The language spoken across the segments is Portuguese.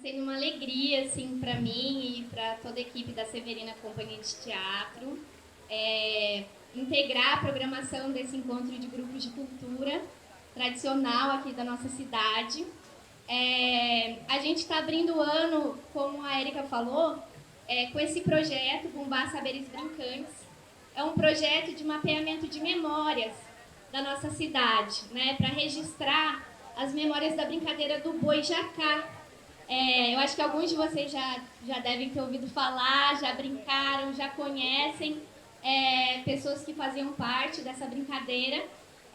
sendo uma alegria, assim, para mim e para toda a equipe da Severina Companhia de Teatro, integrar a programação desse encontro de grupos de cultura tradicional aqui da nossa cidade. A gente está abrindo o ano, como a Érica falou, com esse projeto, Bumbá Saberes Brincantes. É um projeto de mapeamento de memórias da nossa cidade, né, para registrar as memórias da brincadeira do boi jacá. Eu acho que alguns de vocês já devem ter ouvido falar, já brincaram, já conhecem pessoas que faziam parte dessa brincadeira.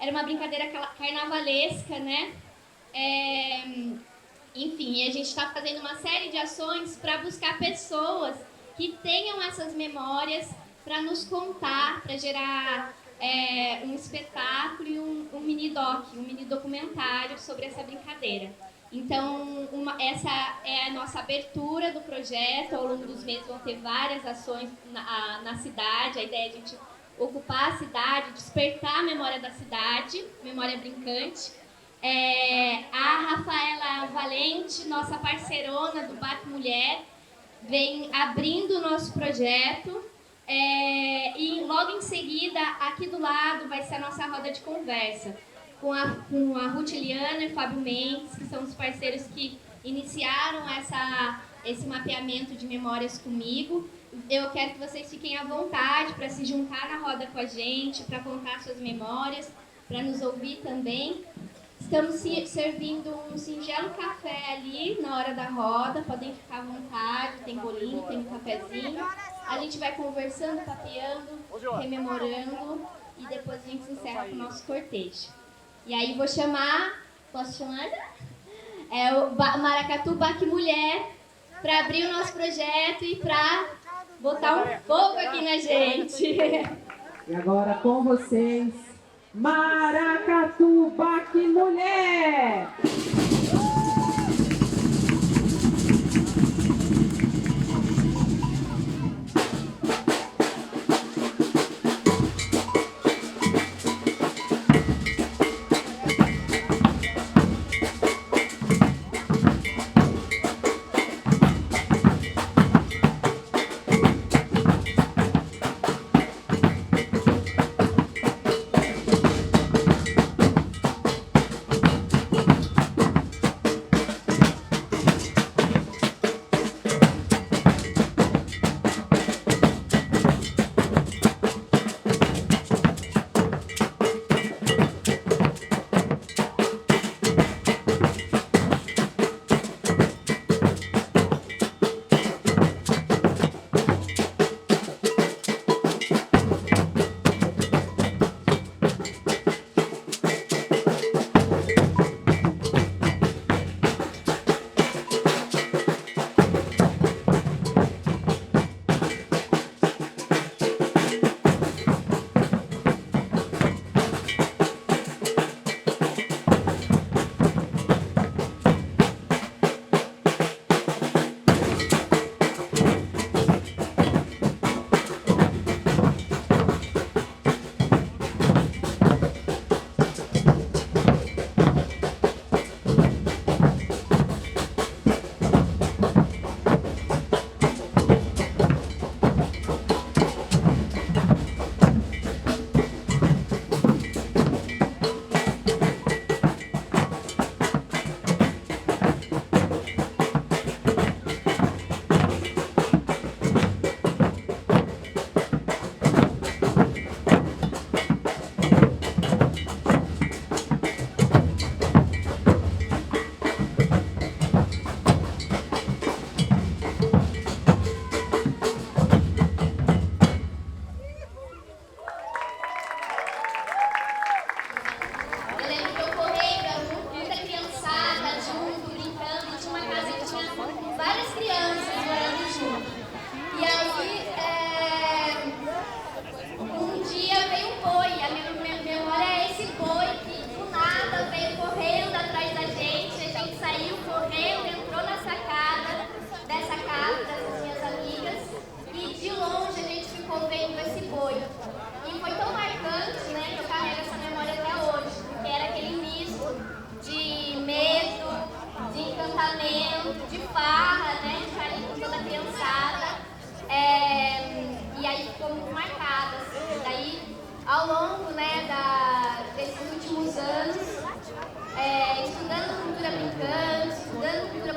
Era uma brincadeira carnavalesca, né? Enfim, a gente está fazendo uma série de ações para buscar pessoas que tenham essas memórias para nos contar, para gerar um espetáculo e um mini-doc, um mini-documentário sobre essa brincadeira. Então, essa é a nossa abertura do projeto. Ao longo dos meses vão ter várias ações na cidade. A ideia é a gente ocupar a cidade, despertar a memória da cidade, memória brincante. A Rafaela Valente, nossa parceirona do Baque Mulher, vem abrindo o nosso projeto. E logo em seguida, aqui do lado, vai ser a nossa roda de conversa com a Ruth Liana e Fábio Mendes, que são os parceiros que iniciaram esse mapeamento de memórias comigo. Eu quero que vocês fiquem à vontade para se juntar na roda com a gente, para contar suas memórias, para nos ouvir também. Estamos servindo um singelo café ali na hora da roda, podem ficar à vontade, tem bolinho, tem um cafezinho. A gente vai conversando, papeando, rememorando e depois a gente encerra com o nosso cortejo. E aí vou chamar, posso chamar? O Maracatu Baque Mulher para abrir o nosso projeto e para botar um fogo aqui na gente. E agora com vocês, Maracatu Baque Mulher!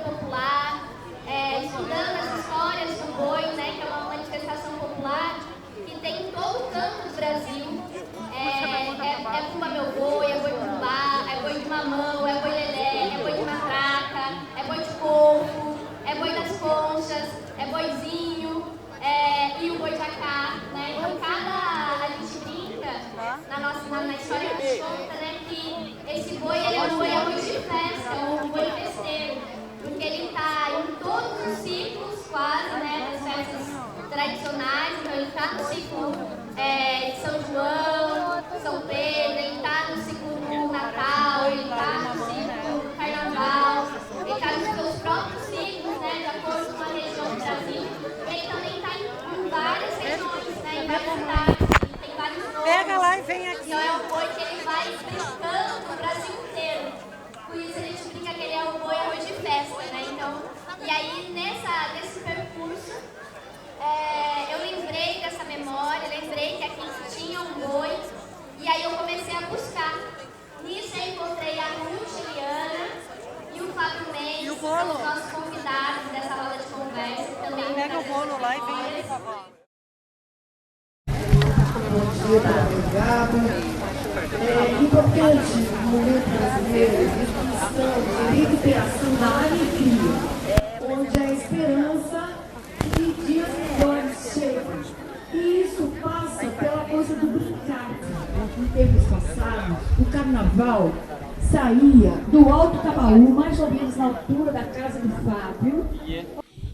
popular, estudando as histórias do boi, né, que é uma manifestação popular que tem em todo canto do Brasil. É Fumba Meu Boi, é boi bumbá, é boi de mamão, é boi lelé, é boi de matraca, é boi de polvo, é boi das conchas, é boizinho, e o boi jacá, né? Então a gente brinca na história que a gente conta, né, que esse boi ele é um boi de festa, um boi festeiro, porque ele está em todos os ciclos quase, né, das festas tradicionais. Então ele está no ciclo de São João, São Pedro, ele está no ciclo do Natal, ele está no ciclo do Carnaval, ele está nos seus próprios ciclos, né, de acordo com a região do Brasil. Ele também está em várias regiões, né, em várias cidades, ele tem vários nomes. Pega lá e vem aqui. Então é um boi que ele vai brincando no Brasil inteiro. Por isso a gente brinca que ele é um boi de festa, né? Então, e aí nesse percurso, eu lembrei dessa memória, lembrei que aqui tinha um boi, e aí eu comecei a buscar. Nisso eu encontrei a Ruth Liana e o Fábio Mendes, que são os nossos convidados dessa roda de conversa. Também Pega o bolo lá e vem aqui, por favor. É importante no momento brasileiro a questão de recuperação da alegria, onde a esperança e dias melhores chegam. E isso passa pela coisa do brincar. Em tempos passados, o carnaval saía do Alto Tabaú, mais ou menos na altura da casa do Fábio.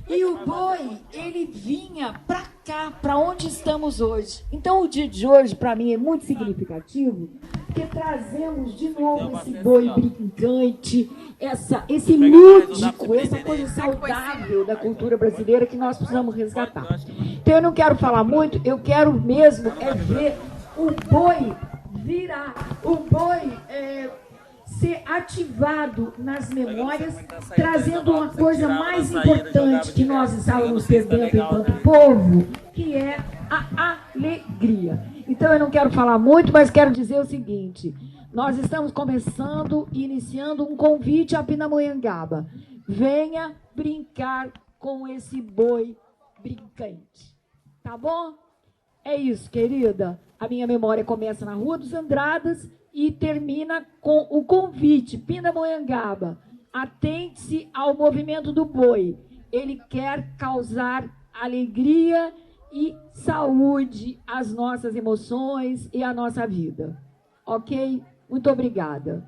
E o boi, ele vinha para cá, para onde estamos hoje. Então o dia de hoje, para mim, é muito significativo, porque trazemos de novo esse boi brincante, esse lúdico, essa coisa saudável da cultura brasileira que nós precisamos resgatar. Então eu não quero falar muito, eu quero mesmo ver o boi virar, o boi ser ativado nas memórias, trazendo uma coisa mais importante que nós estávamos perdendo enquanto povo, que é a alegria. Então eu não quero falar muito, mas quero dizer o seguinte: nós estamos começando e iniciando um convite a Pindamonhangaba. Venha brincar com esse boi brincante. Tá bom? É isso, querida. A minha memória começa na Rua dos Andradas e termina com o convite. Pindamonhangaba, atente-se ao movimento do boi. Ele quer causar alegria e saúde às nossas emoções e à nossa vida. Ok? Muito obrigada.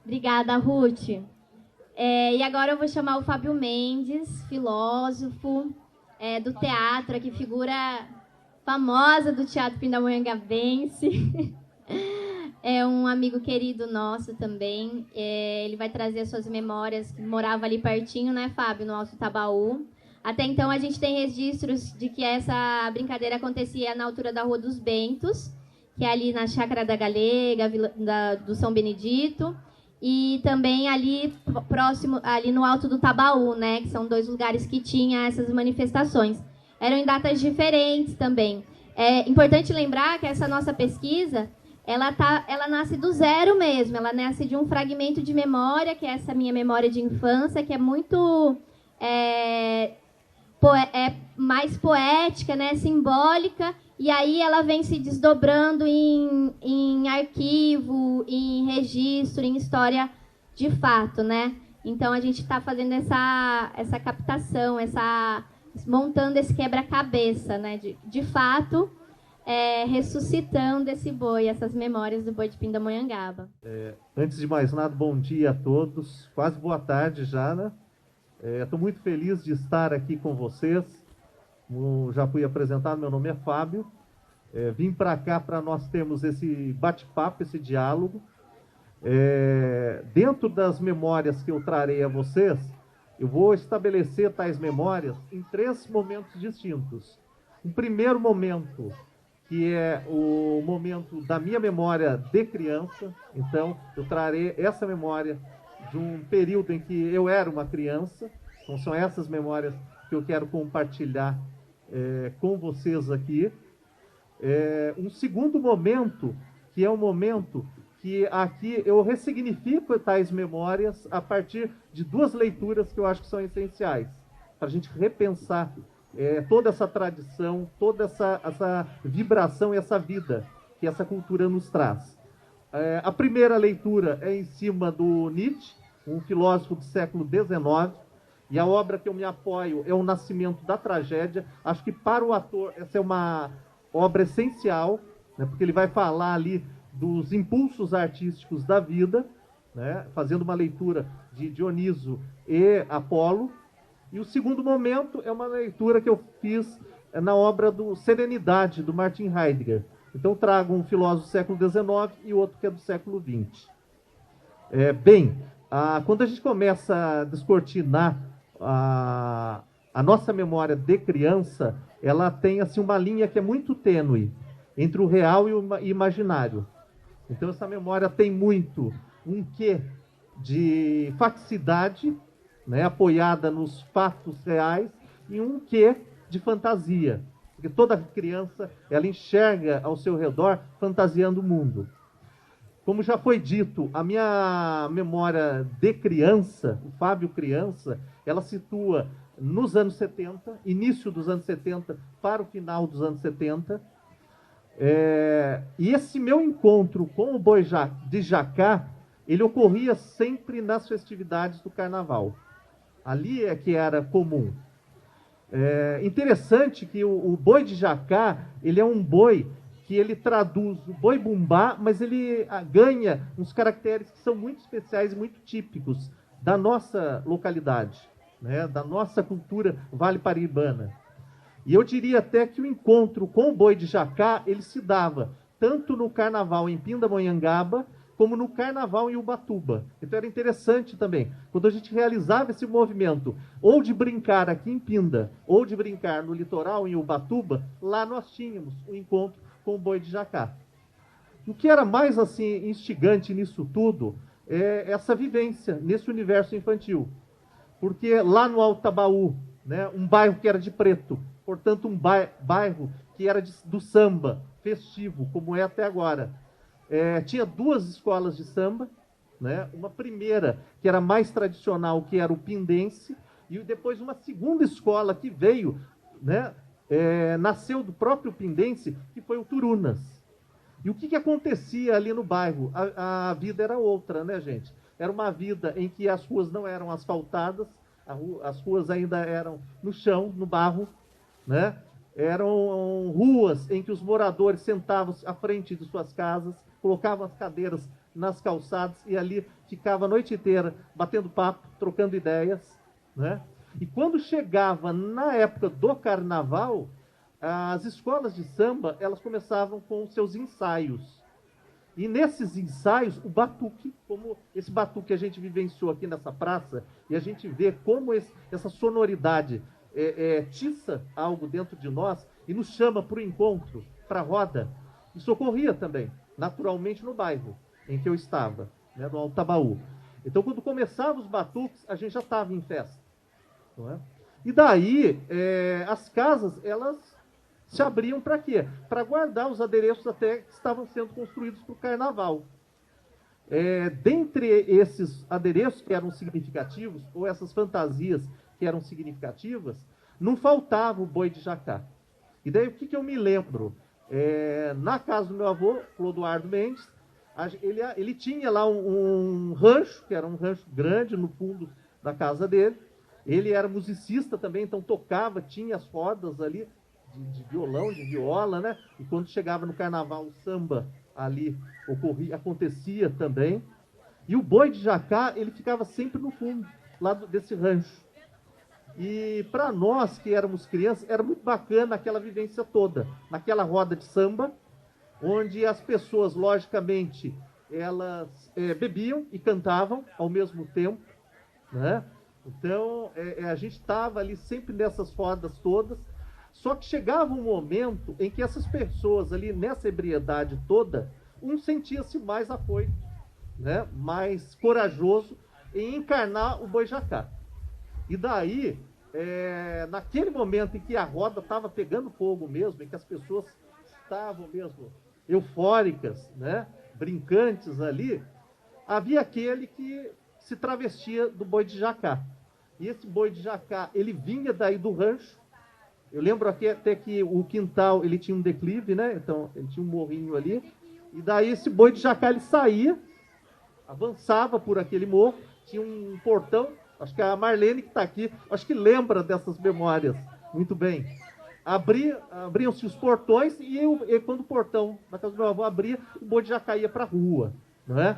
Obrigada, Ruth. E agora eu vou chamar o Fábio Mendes, filósofo do teatro, aqui figura famosa do Teatro Pindamonhangabense. É um amigo querido nosso também. Ele vai trazer as suas memórias, que morava ali pertinho, né, Fábio, no Alto Tabaú. Até então a gente tem registros de que essa brincadeira acontecia na altura da Rua dos Bentos, que é ali na Chácara da Galega, do São Benedito, e também ali próximo, ali no Alto do Tabaú, né, que são dois lugares que tinham essas manifestações. Eram em datas diferentes também. É importante lembrar que essa nossa pesquisa, ela nasce do zero mesmo, ela nasce de um fragmento de memória, que é essa minha memória de infância, que é muito mais poética, né, simbólica, e aí ela vem se desdobrando em arquivo, em registro, em história de fato, né? Então a gente está fazendo essa captação, montando esse quebra-cabeça, né? De fato, ressuscitando esse boi, essas memórias do boi de Pindamonhangaba. Antes de mais nada, bom dia a todos. Quase boa tarde já, né? Estou muito feliz de estar aqui com vocês. Já fui apresentado, meu nome é Fábio. Vim para cá para nós termos esse bate-papo, esse diálogo. Dentro das memórias que eu trarei a vocês, eu vou estabelecer tais memórias em 3 momentos distintos. Um primeiro momento, que é o momento da minha memória de criança. Então, eu trarei essa memória de um período em que eu era uma criança. Então, são essas memórias que eu quero compartilhar com vocês aqui. Um segundo momento, que é um momento que aqui eu ressignifico tais memórias a partir de duas leituras que eu acho que são essenciais, para a gente repensar toda essa tradição, toda essa vibração e essa vida que essa cultura nos traz. A primeira leitura é em cima do Nietzsche, um filósofo do século XIX, e a obra que eu me apoio é O Nascimento da Tragédia. Acho que para o ator essa é uma obra essencial, né, porque ele vai falar ali dos impulsos artísticos da vida, né, fazendo uma leitura de Dioniso e Apolo. E o segundo momento é uma leitura que eu fiz na obra do Serenidade, do Martin Heidegger. Então trago um filósofo do século XIX e outro que é do século XX. Quando a gente começa a descortinar a nossa memória de criança, ela tem assim, uma linha que é muito tênue entre o real e o imaginário. Então essa memória tem muito um quê de faticidade, né, apoiada nos fatos reais, e um quê de fantasia. Porque toda criança, ela enxerga ao seu redor fantasiando o mundo. Como já foi dito, a minha memória de criança, o Fábio criança, ela situa nos anos 70, início dos anos 70 para o final dos anos 70. E esse meu encontro com o boi de Jacá, ele ocorria sempre nas festividades do carnaval. Ali é que era comum. Interessante que o boi de Jacá, ele é um boi que ele traduz o boi bumbá, mas ele ganha uns caracteres que são muito especiais e muito típicos da nossa localidade, né, da nossa cultura vale paraibana. E eu diria até que o encontro com o boi de Jacá, ele se dava tanto no carnaval em Pindamonhangaba, como no carnaval em Ubatuba. Então era interessante também, quando a gente realizava esse movimento, ou de brincar aqui em Pinda, ou de brincar no litoral em Ubatuba, lá nós tínhamos o encontro com o boi de Jacá. O que era mais assim instigante nisso tudo é essa vivência nesse universo infantil. Porque lá no Altabaú, né, um bairro que era de preto, portanto um bairro que era do samba festivo, como é até agora, tinha duas escolas de samba, né, uma primeira que era mais tradicional, que era o pindense, e depois uma segunda escola que veio, né, nasceu do próprio pindense, que foi o Turunas. E o que acontecia ali no bairro? A vida era outra, né, gente? Era uma vida em que as ruas não eram asfaltadas, as ruas ainda eram no chão, no barro, né? Eram ruas em que os moradores sentavam à frente de suas casas, colocavam as cadeiras nas calçadas e ali ficava a noite inteira batendo papo, trocando ideias, né? E quando chegava na época do carnaval, as escolas de samba, elas começavam com os seus ensaios. E nesses ensaios, o batuque, como esse batuque que a gente vivenciou aqui nessa praça, e a gente vê como essa sonoridade tiça algo dentro de nós e nos chama para o encontro, para a roda. Isso ocorria também, naturalmente, no bairro em que eu estava, né, no Altabaú. Então, quando começavam os batuques, a gente já estava em festa. Não é? E daí, as casas, elas se abriam para quê? Para guardar os adereços até que estavam sendo construídos para o carnaval. Dentre esses adereços que eram significativos, ou essas fantasias que eram significativas, não faltava o boi de Jacá. E daí, o que eu me lembro? Na casa do meu avô, Clodoardo Mendes, ele tinha lá um rancho, que era um rancho grande no fundo da casa dele. Ele era musicista também, então tocava, tinha as rodas ali de violão, de viola, né? E quando chegava no carnaval, o samba ali acontecia também. E o boi de Jacá, ele ficava sempre no fundo, lá desse rancho. E para nós que éramos crianças, era muito bacana aquela vivência toda, naquela roda de samba, onde as pessoas, logicamente, elas bebiam e cantavam ao mesmo tempo, né? Então, a gente estava ali sempre nessas rodas todas, só que chegava um momento em que essas pessoas ali, nessa ebriedade toda, um sentia-se mais afoito, né? Mais corajoso em encarnar o boi Jacá. E daí, naquele momento em que a roda estava pegando fogo mesmo, em que as pessoas estavam mesmo eufóricas, né? brincantes ali, havia aquele que se travestia do boi de Jacá. E esse boi de Jacá, ele vinha daí do rancho. Eu lembro aqui até que o quintal, ele tinha um declive, né? Então, ele tinha um morrinho ali. E daí esse boi de Jacá, ele saía, avançava por aquele morro, tinha um portão. Acho que a Marlene que está aqui, acho que lembra dessas memórias muito bem. Abriam-se os portões e quando o portão da casa do meu avô abria, o boi de Jacá ia para a rua, não é?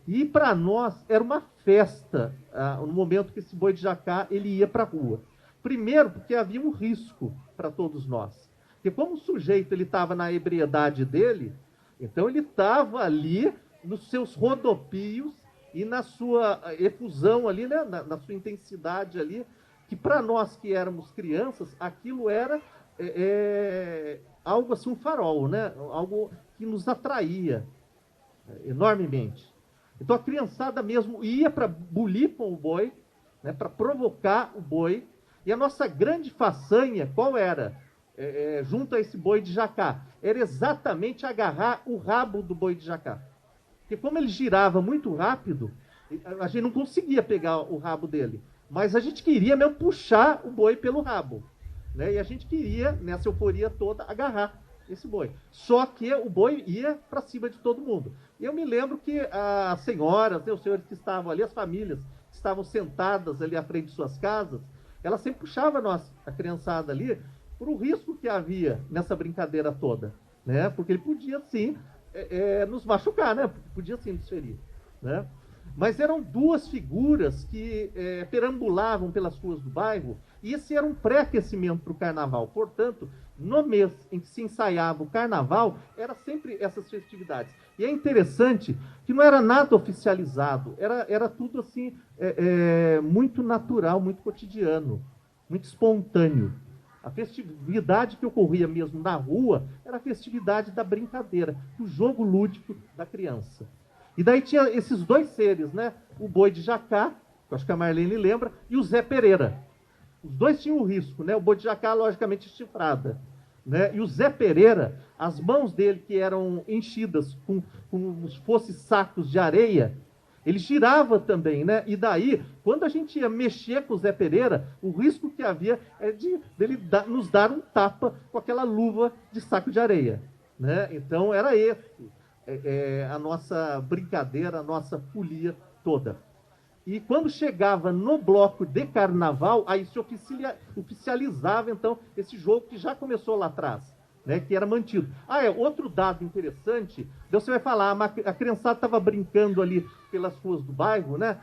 E para nós era uma festa no momento que esse boi de Jacá ele ia para a rua. Primeiro porque havia um risco para todos nós. Porque como o sujeito ele estava na ebriedade dele, então ele estava ali nos seus rodopios e na sua efusão ali, né, na sua intensidade ali, que para nós que éramos crianças, aquilo era algo assim, um farol, né? Algo que nos atraía enormemente. Então a criançada mesmo ia para bulir com o boi, né, para provocar o boi, e a nossa grande façanha, qual era? Junto a esse boi de Jacá, era exatamente agarrar o rabo do boi de Jacá. Porque como ele girava muito rápido, a gente não conseguia pegar o rabo dele. Mas a gente queria mesmo puxar o boi pelo rabo, né? E a gente queria, nessa euforia toda, agarrar esse boi. Só que o boi ia para cima de todo mundo. E eu me lembro que as senhoras, né, os senhores que estavam ali, as famílias que estavam sentadas ali à frente de suas casas, elas sempre puxavam a criançada ali por o risco que havia nessa brincadeira toda, né? Porque ele podia, sim, nos machucar, né? Podia, sim, nos ferir, né? Mas eram duas figuras que perambulavam pelas ruas do bairro, e esse era um pré-aquecimento para o carnaval. Portanto, no mês em que se ensaiava o carnaval, era sempre essas festividades. E é interessante que não era nada oficializado, era tudo assim, muito natural, muito cotidiano, muito espontâneo. A festividade que ocorria mesmo na rua era a festividade da brincadeira, do jogo lúdico da criança. E daí tinha esses dois seres, né? O boi de Jacá, que eu acho que a Marlene lembra, e o Zé Pereira. Os dois tinham o risco, né? O boi de Jacá, logicamente, chifrada, né? E o Zé Pereira, as mãos dele, que eram enchidas como se fossem sacos de areia, ele girava também, né? E daí, quando a gente ia mexer com o Zé Pereira, o risco que havia é dele nos dar um tapa com aquela luva de saco de areia, né? Então, era esse. A nossa brincadeira, a nossa folia toda. E quando chegava no bloco de carnaval, aí se oficializava, então, esse jogo que já começou lá atrás, né, que era mantido. Outro dado interessante, você vai falar, a criançada estava brincando ali pelas ruas do bairro, né?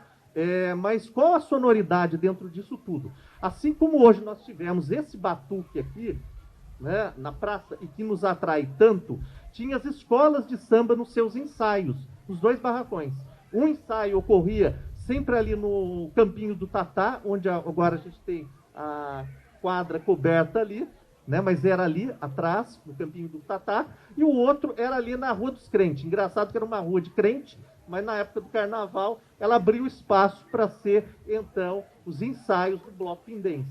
Mas qual a sonoridade dentro disso tudo? Assim como hoje nós tivemos esse batuque aqui, né, na praça, e que nos atrai tanto, tinha as escolas de samba nos seus ensaios, nos dois barracões. Um ensaio ocorria sempre ali no Campinho do Tatá, onde agora a gente tem a quadra coberta ali, né, mas era ali atrás, no Campinho do Tatá, e o outro era ali na Rua dos Crentes. Engraçado que era uma rua de crente, mas na época do carnaval ela abriu espaço para ser, então, os ensaios do Bloco Pindense,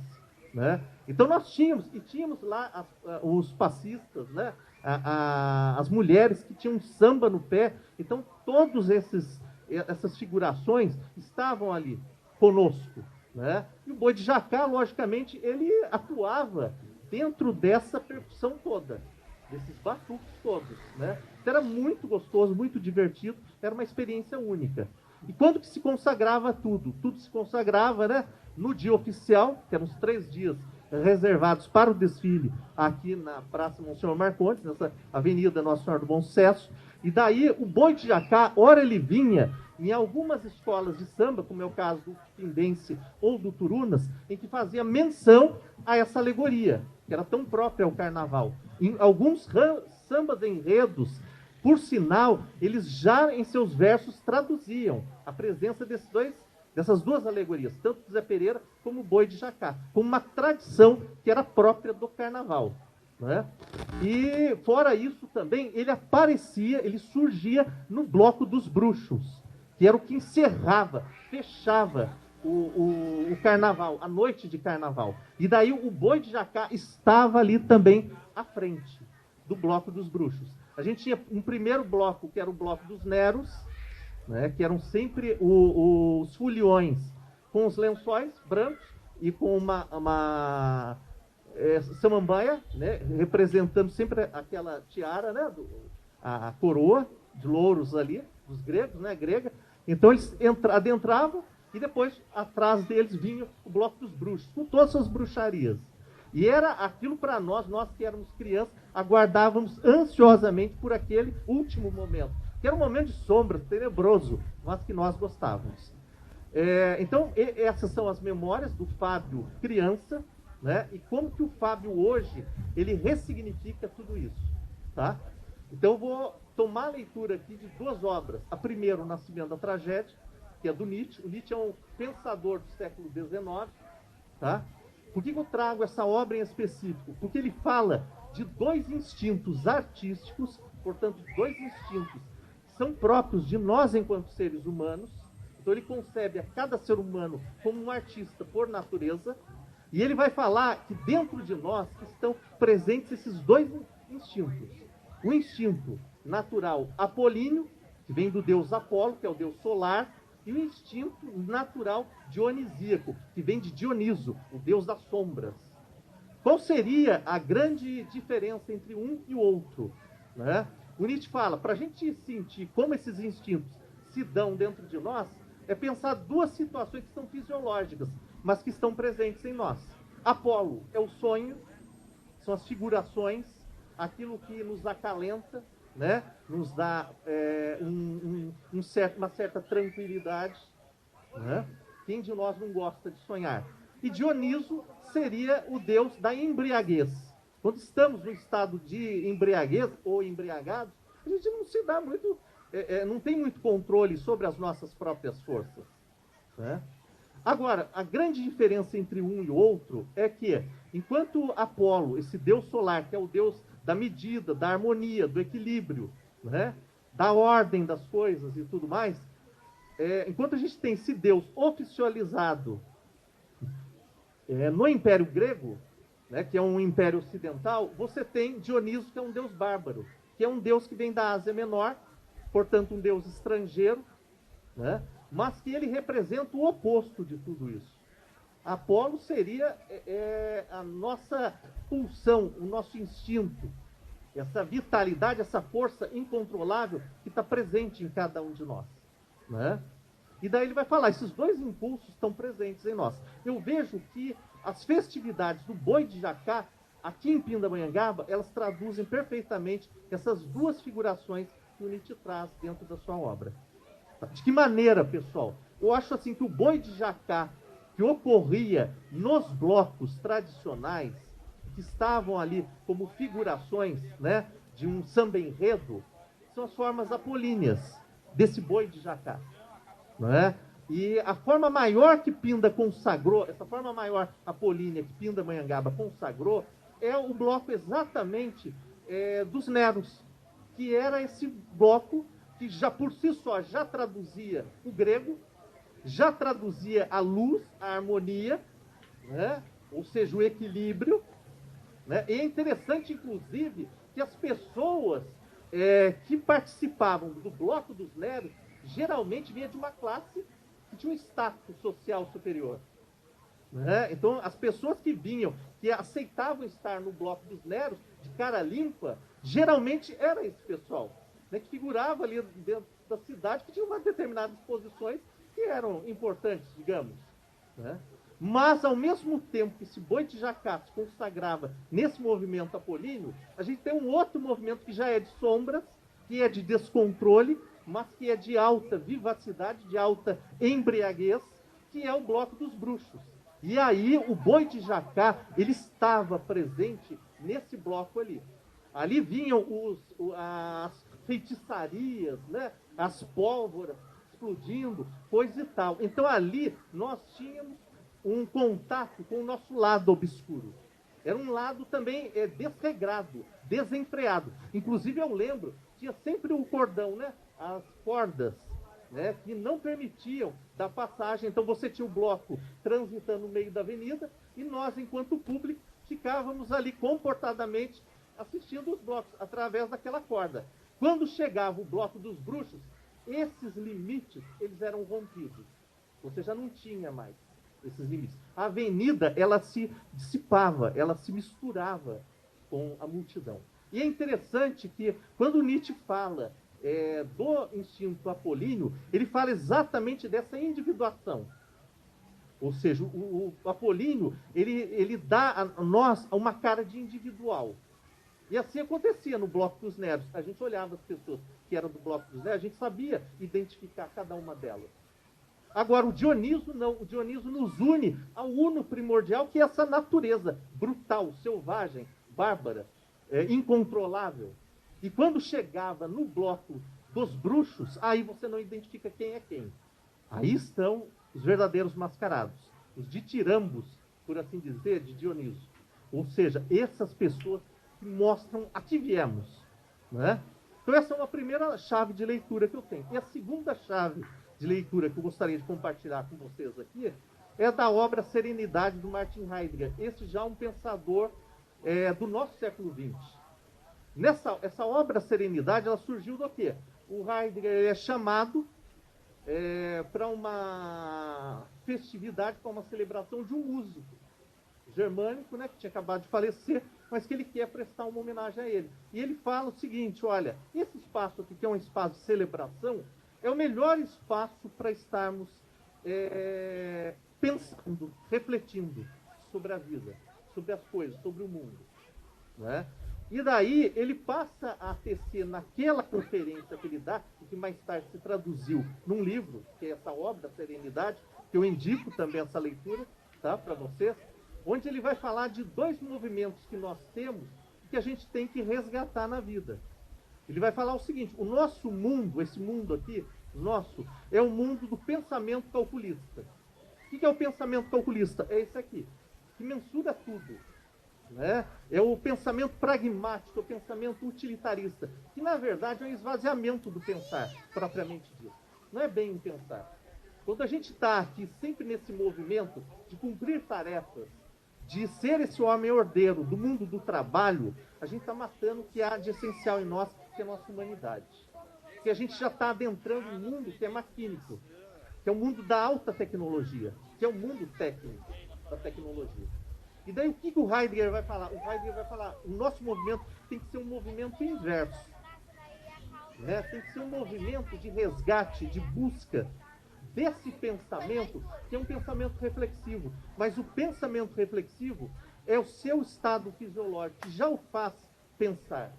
né? Então nós tínhamos lá os passistas, né? As mulheres que tinham samba no pé. Então todos essas figurações estavam ali conosco, né? E o boi de Jacá, logicamente, ele atuava dentro dessa percussão toda, desses batuques todos, né? Então, era muito gostoso, muito divertido, era uma experiência única. E quando que se consagrava tudo? Tudo se consagrava, né, no dia oficial, que eram os 3 dias reservados para o desfile aqui na Praça Monsenhor Marcondes, nessa Avenida Nossa Senhora do Bom Sucesso. E daí o boi de Jacá, ora ele vinha em algumas escolas de samba, como é o caso do Pindense ou do Turunas, em que fazia menção a essa alegoria, que era tão própria ao carnaval. Em alguns sambas enredos, por sinal, eles já em seus versos traduziam a presença dessas duas alegorias, tanto do Zé Pereira como o boi de Jacá, como uma tradição que era própria do carnaval, né? E fora isso também, ele surgia no bloco dos bruxos, que era o que encerrava, fechava o carnaval, a noite de carnaval. E daí o boi de Jacá estava ali também à frente do bloco dos bruxos. A gente tinha um primeiro bloco, que era o bloco dos Neros, né, que eram sempre os foliões com os lençóis brancos e com uma samambaia, né, representando sempre aquela tiara, né, a coroa de louros ali, dos gregos, né, grega. Então eles adentravam e depois atrás deles vinha o bloco dos bruxos, com todas as suas bruxarias. E era aquilo para nós que éramos crianças, aguardávamos ansiosamente por aquele último momento, que era um momento de sombras, tenebroso, mas que nós gostávamos. Então, essas são as memórias do Fábio criança, né? E como que o Fábio hoje, ele ressignifica tudo isso, tá? Então, eu vou tomar a leitura aqui de duas obras. A primeira, O Nascimento da Tragédia, que é do Nietzsche. O Nietzsche é um pensador do século XIX, tá? Por que eu trago essa obra em específico? Porque ele fala de dois instintos artísticos, portanto, dois instintos que são próprios de nós enquanto seres humanos. Então ele concebe a cada ser humano como um artista por natureza, e ele vai falar que dentro de nós estão presentes esses dois instintos. O instinto natural apolíneo, que vem do deus Apolo, que é o deus solar, e o instinto natural dionisíaco, que vem de Dioniso, o deus das sombras. Qual seria a grande diferença entre um e o outro, né? O Nietzsche fala, para a gente sentir como esses instintos se dão dentro de nós, é pensar duas situações que são fisiológicas, mas que estão presentes em nós. Apolo é o sonho, são as figurações, aquilo que nos acalenta, né? Nos dá uma certa tranquilidade, né? Quem de nós não gosta de sonhar? E Dioniso seria o deus da embriaguez. Quando estamos no estado de embriaguez ou embriagados, a gente não se dá muito, não tem muito controle sobre as nossas próprias forças, né? Agora, a grande diferença entre um e o outro é que, enquanto Apolo, esse deus solar, que é o deus da medida, da harmonia, do equilíbrio, né, da ordem das coisas e tudo mais, enquanto a gente tem esse deus oficializado no Império Grego, né, que é um império ocidental, você tem Dioniso, que é um deus bárbaro, que é um deus que vem da Ásia Menor, portanto um deus estrangeiro, né, mas que ele representa o oposto de tudo isso. Apolo seria a nossa pulsão, o nosso instinto, essa vitalidade, essa força incontrolável que está presente em cada um de nós, né? E daí ele vai falar, esses dois impulsos estão presentes em nós. Eu vejo que as festividades do Boi de Jacá, aqui em Pindamonhangaba, elas traduzem perfeitamente essas duas figurações que o Nietzsche traz dentro da sua obra. De que maneira, pessoal? Eu acho assim que o Boi de Jacá, que ocorria nos blocos tradicionais, que estavam ali como figurações, né, de um samba-enredo, são as formas apolíneas desse Boi de Jacá, não é? E a forma maior que Pinda consagrou, essa forma maior apolínea que Pindamonhangaba consagrou, é o bloco exatamente dos Neros, que era esse bloco que já por si só já traduzia o grego, já traduzia a luz, a harmonia, né? Ou seja, o equilíbrio, né? E é interessante, inclusive, que as pessoas que participavam do bloco dos Neros geralmente vinham de uma classe que tinha um status social superior, né? Então, as pessoas que vinham, que aceitavam estar no bloco dos Neros, de cara limpa, geralmente era esse pessoal, né, que figurava ali dentro da cidade, que tinha umas determinadas posições que eram importantes, digamos, né? Mas, ao mesmo tempo que esse Boi de Jacá se consagrava nesse movimento apolíneo, a gente tem um outro movimento que já é de sombras, que é de descontrole, mas que é de alta vivacidade, de alta embriaguez, que é o bloco dos bruxos. E aí, o Boi de Jacá, ele estava presente nesse bloco ali. Ali vinham as feitiçarias, né? As pólvoras explodindo, coisa e tal. Então ali nós tínhamos um contato com o nosso lado obscuro. Era um lado também desregrado, desenfreado. Inclusive eu lembro, tinha sempre o cordão, né? As cordas, né? Que não permitiam dar passagem. Então você tinha o bloco transitando no meio da avenida e nós, enquanto público, ficávamos ali comportadamente assistindo os blocos através daquela corda. Quando chegava o bloco dos bruxos, esses limites eles eram rompidos. Você já não tinha mais esses limites. A avenida ela se dissipava, ela se misturava com a multidão. E é interessante que quando Nietzsche fala do instinto apolíneo, ele fala exatamente dessa individuação. Ou seja, o apolíneo ele dá a nós uma cara de individual. E assim acontecia no Bloco dos Nerds. A gente olhava as pessoas que eram do Bloco dos Nerds, a gente sabia identificar cada uma delas. Agora, o Dioniso não. O Dioniso nos une ao uno primordial, que é essa natureza brutal, selvagem, bárbara, incontrolável. E quando chegava no bloco dos bruxos, aí você não identifica quem é quem. Aí estão os verdadeiros mascarados, os ditirambos, por assim dizer, de Dioniso. Ou seja, essas pessoas que mostram a que viemos. Né? Então essa é uma primeira chave de leitura que eu tenho. E a segunda chave de leitura que eu gostaria de compartilhar com vocês aqui é da obra Serenidade, do Martin Heidegger. Esse já é um pensador do nosso século XX. Essa obra Serenidade, ela surgiu do quê? O Heidegger é chamado para uma festividade, para uma celebração de um músico germânico, né, que tinha acabado de falecer, mas que ele quer prestar uma homenagem a ele. E ele fala o seguinte, olha, esse espaço aqui, que é um espaço de celebração, é o melhor espaço para estarmos pensando, refletindo sobre a vida, sobre as coisas, sobre o mundo. Né? E daí ele passa a tecer naquela conferência que ele dá, e que mais tarde se traduziu num livro, que é essa obra, Serenidade, que eu indico também essa leitura, tá, para vocês, onde ele vai falar de dois movimentos que nós temos e que a gente tem que resgatar na vida. Ele vai falar o seguinte, o nosso mundo, esse mundo aqui, nosso, é o mundo do pensamento calculista. O que é o pensamento calculista? É esse aqui, que mensura tudo. Né? É o pensamento pragmático, é o pensamento utilitarista, que na verdade é um esvaziamento do pensar, propriamente dito. Não é bem um pensar. Quando a gente está aqui sempre nesse movimento de cumprir tarefas, de ser esse homem ordeiro do mundo do trabalho, a gente está matando o que há de essencial em nós, que é a nossa humanidade. Porque a gente já está adentrando um mundo que é maquínico, que é o mundo da alta tecnologia, que é o mundo técnico da tecnologia. E daí o que o Heidegger vai falar? O Heidegger vai falar, o nosso movimento tem que ser um movimento inverso. Né? Tem que ser um movimento de resgate, de busca desse pensamento, que é um pensamento reflexivo. Mas o pensamento reflexivo é o seu estado fisiológico, que já o faz pensar.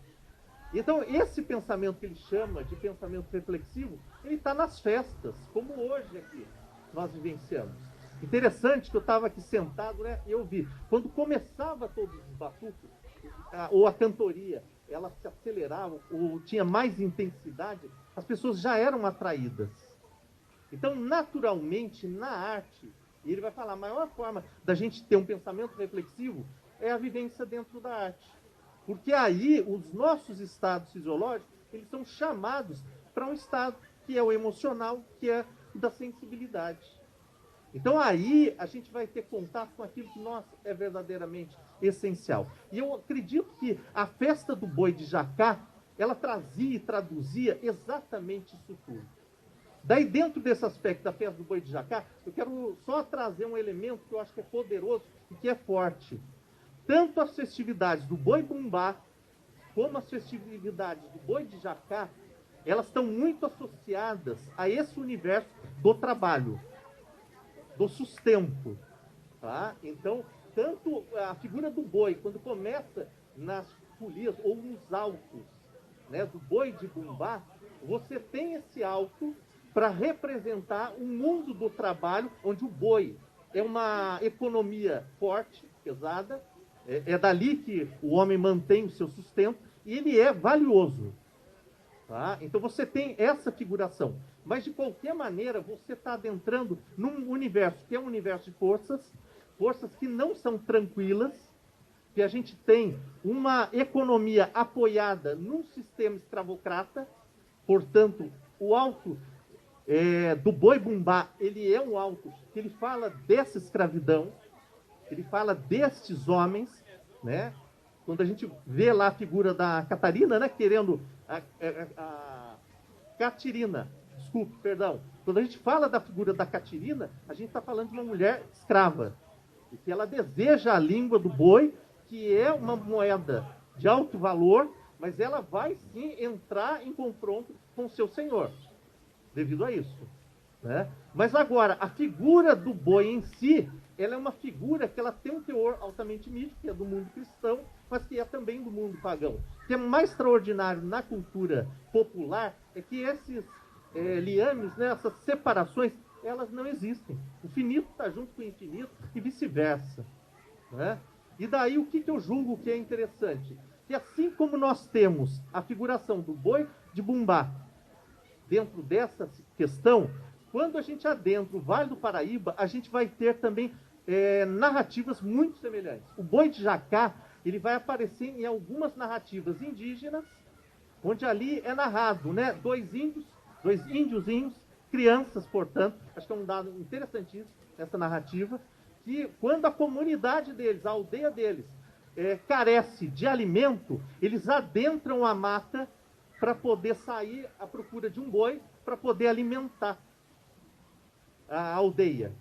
Então, esse pensamento que ele chama de pensamento reflexivo, ele está nas festas, como hoje aqui nós vivenciamos. Interessante que eu estava aqui sentado, né, e eu vi, quando começava todos os batucos, ou a cantoria, ela se acelerava, ou tinha mais intensidade, as pessoas já eram atraídas. Então, naturalmente, na arte, e ele vai falar, a maior forma da gente ter um pensamento reflexivo é a vivência dentro da arte. Porque aí, os nossos estados fisiológicos, eles são chamados para um estado que é o emocional, que é o da sensibilidade. Então, aí, a gente vai ter contato com aquilo que, nossa, é verdadeiramente essencial. E eu acredito que a festa do boi de Jacá, ela trazia e traduzia exatamente isso tudo. Daí, dentro desse aspecto da festa do boi de Jacá, eu quero só trazer um elemento que eu acho que é poderoso e que é forte. Tanto as festividades do boi bumbá, como as festividades do boi de Jacá, elas estão muito associadas a esse universo do trabalho, do sustento. Tá? Então, tanto a figura do boi, quando começa nas folias ou nos altos, né, do boi de bumbá, você tem esse alto para representar o mundo do trabalho, onde o boi é uma economia forte, pesada, é dali que o homem mantém o seu sustento, e ele é valioso. Tá? Então você tem essa figuração. Mas, de qualquer maneira, você está adentrando num universo que é um universo de forças, forças que não são tranquilas, que a gente tem uma economia apoiada num sistema escravocrata, portanto, o alto do boi bumbá, ele é um alto que ele fala dessa escravidão, ele fala destes homens, né, quando a gente vê lá a figura da Catarina, né, querendo a Catirina, desculpe, perdão. Quando a gente fala da figura da Catirina, a gente está falando de uma mulher escrava, e que ela deseja a língua do boi, que é uma moeda de alto valor, mas ela vai sim entrar em confronto com o seu senhor, devido a isso, né? Mas agora, a figura do boi em si, ela é uma figura que ela tem um teor altamente mítico, que é do mundo cristão, mas que é também do mundo pagão. O que é mais extraordinário na cultura popular é que esses liames, né, essas separações, elas não existem. O finito está junto com o infinito e vice-versa, né? E daí o que eu julgo que é interessante? Que assim como nós temos a figuração do boi de Bumbá dentro dessa questão, quando a gente adentra o Vale do Paraíba, a gente vai ter também narrativas muito semelhantes. O boi de Jacá, ele vai aparecer em algumas narrativas indígenas, onde ali é narrado, né, dois índiozinhos, crianças, portanto, acho que é um dado interessantíssimo essa narrativa, que quando a comunidade deles, a aldeia deles, carece de alimento, eles adentram a mata para poder sair à procura de um boi, para poder alimentar a aldeia.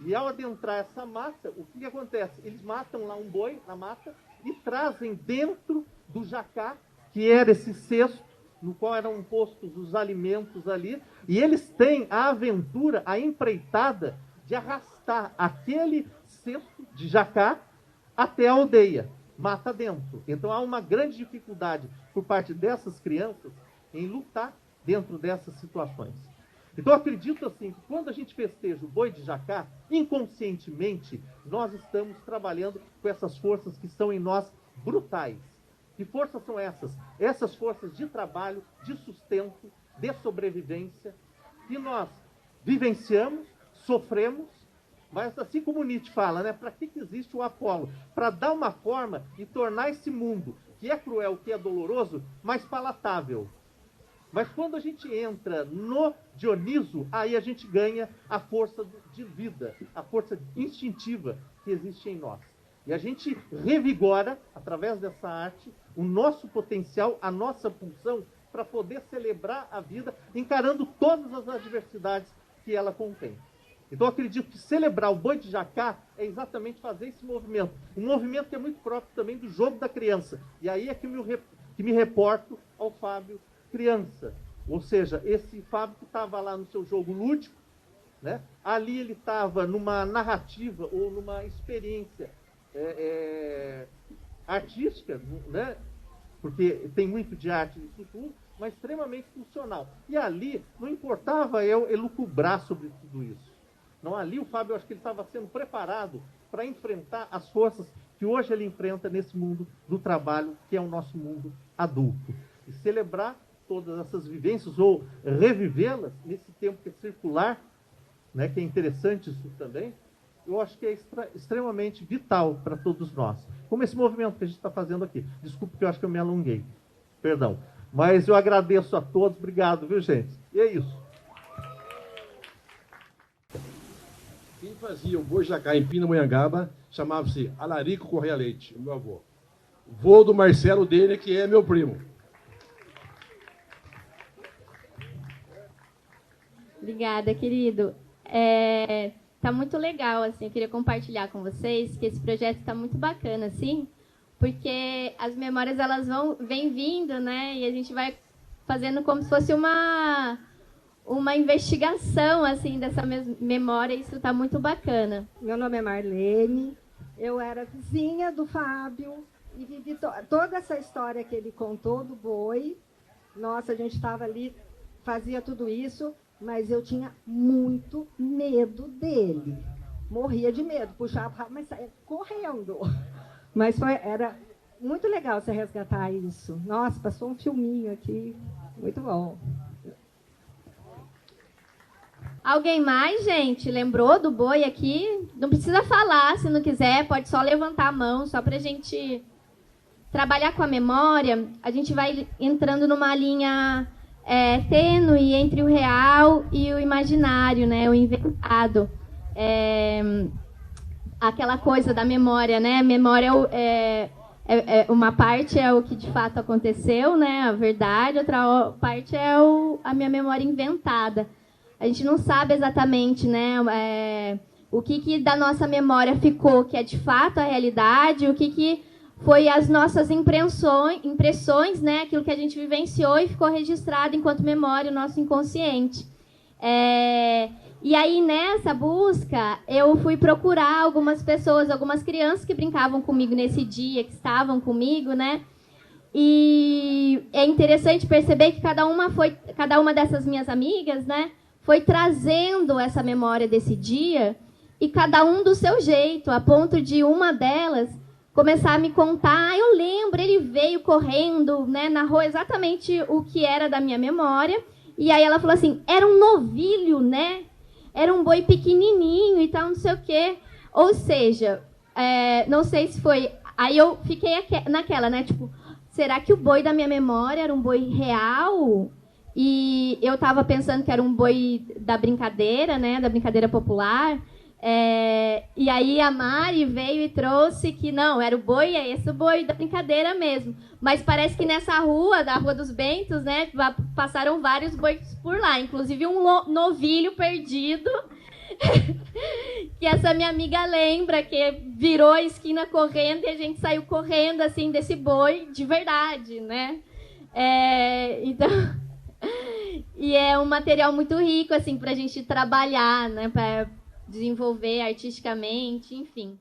E ao adentrar essa mata, o que acontece? Eles matam lá um boi na mata e trazem dentro do jacá, que era esse cesto, no qual eram postos os alimentos ali, e eles têm a aventura, a empreitada, de arrastar aquele cesto de jacá até a aldeia, mata dentro. Então há uma grande dificuldade por parte dessas crianças em lutar dentro dessas situações. Então eu acredito assim, que quando a gente festeja o boi de jacá, inconscientemente nós estamos trabalhando com essas forças que estão em nós brutais. Que forças são essas? Essas forças de trabalho, de sustento, de sobrevivência, que nós vivenciamos, sofremos, mas assim como Nietzsche fala, né, para que existe o Apolo? Para dar uma forma e tornar esse mundo, que é cruel, que é doloroso, mais palatável. Mas quando a gente entra no Dioniso, aí a gente ganha a força de vida, a força instintiva que existe em nós. E a gente revigora, através dessa arte, o nosso potencial, a nossa pulsão, para poder celebrar a vida, encarando todas as adversidades que ela contém. Então eu acredito que celebrar o boi de jacá é exatamente fazer esse movimento. Um movimento que é muito próprio também do jogo da criança. E aí é que me reporto ao Fábio criança. Ou seja, esse Fábio que estava lá no seu jogo lúdico, né? Ali ele estava numa narrativa ou numa experiência artística, né? Porque tem muito de arte nisso tudo, mas extremamente funcional. E ali não importava eu elucubrar sobre tudo isso. Não, ali o Fábio, eu acho que ele estava sendo preparado para enfrentar as forças que hoje ele enfrenta nesse mundo do trabalho, que é o nosso mundo adulto. E celebrar todas essas vivências, ou revivê-las nesse tempo que é circular, né, que é interessante isso também, eu acho que é extremamente vital para todos nós. Como esse movimento que a gente está fazendo aqui. Desculpe que eu acho que eu me alonguei. Perdão. Mas eu agradeço a todos. Obrigado, viu, gente? E é isso. Quem fazia o boi jacá em Pindamonhangaba chamava-se Alarico Correia Leite, o meu avô. Vô do Marcelo dele, que é meu primo. Obrigada, querido. Tá muito legal, assim, eu queria compartilhar com vocês que esse projeto está muito bacana, assim, porque as memórias, elas vêm vindo, né, e a gente vai fazendo como se fosse uma investigação, assim, dessa memória, e isso está muito bacana. Meu nome é Marlene, eu era vizinha do Fábio e vivi toda essa história que ele contou do boi. Nossa, a gente estava ali, fazia tudo isso, mas eu tinha muito medo dele. Morria de medo, puxava o rabo, mas saía correndo. Mas era muito legal você resgatar isso. Nossa, passou um filminho aqui, muito bom. Alguém mais, gente? Lembrou do boi aqui? Não precisa falar, se não quiser, pode só levantar a mão, só para a gente trabalhar com a memória. A gente vai entrando numa linha tênue entre o real e o imaginário, né? O inventado. Aquela coisa da memória, né? Memória uma parte é o que de fato aconteceu, né, a verdade, outra parte é a minha memória inventada. A gente não sabe exatamente, né, o que da nossa memória ficou, que é de fato a realidade, o que foi as nossas impressões, né, aquilo que a gente vivenciou e ficou registrado enquanto memória, o nosso inconsciente. E aí, nessa busca, eu fui procurar algumas pessoas, algumas crianças que brincavam comigo nesse dia, que estavam comigo, né? E é interessante perceber que cada uma dessas minhas amigas, né, foi trazendo essa memória desse dia, e cada um do seu jeito, a ponto de uma delas começar a me contar. Eu lembro, ele veio correndo, né, narrou exatamente o que era da minha memória, e aí ela falou assim, era um novilho, né? Era um boi pequenininho e tal, não sei o quê. Ou seja, não sei se foi... Aí eu fiquei naquela, né? Tipo, será que o boi da minha memória era um boi real? E eu estava pensando que era um boi da brincadeira, né? Da brincadeira popular. E aí a Mari veio e trouxe que não, era o boi, é esse o boi da brincadeira mesmo. Mas parece que nessa rua, da Rua dos Bentos, né, passaram vários bois por lá, inclusive um novilho perdido, que essa minha amiga lembra, que virou a esquina correndo e a gente saiu correndo, assim, desse boi de verdade, né? Então... E é um material muito rico, assim, para a gente trabalhar, né, para desenvolver artisticamente, enfim.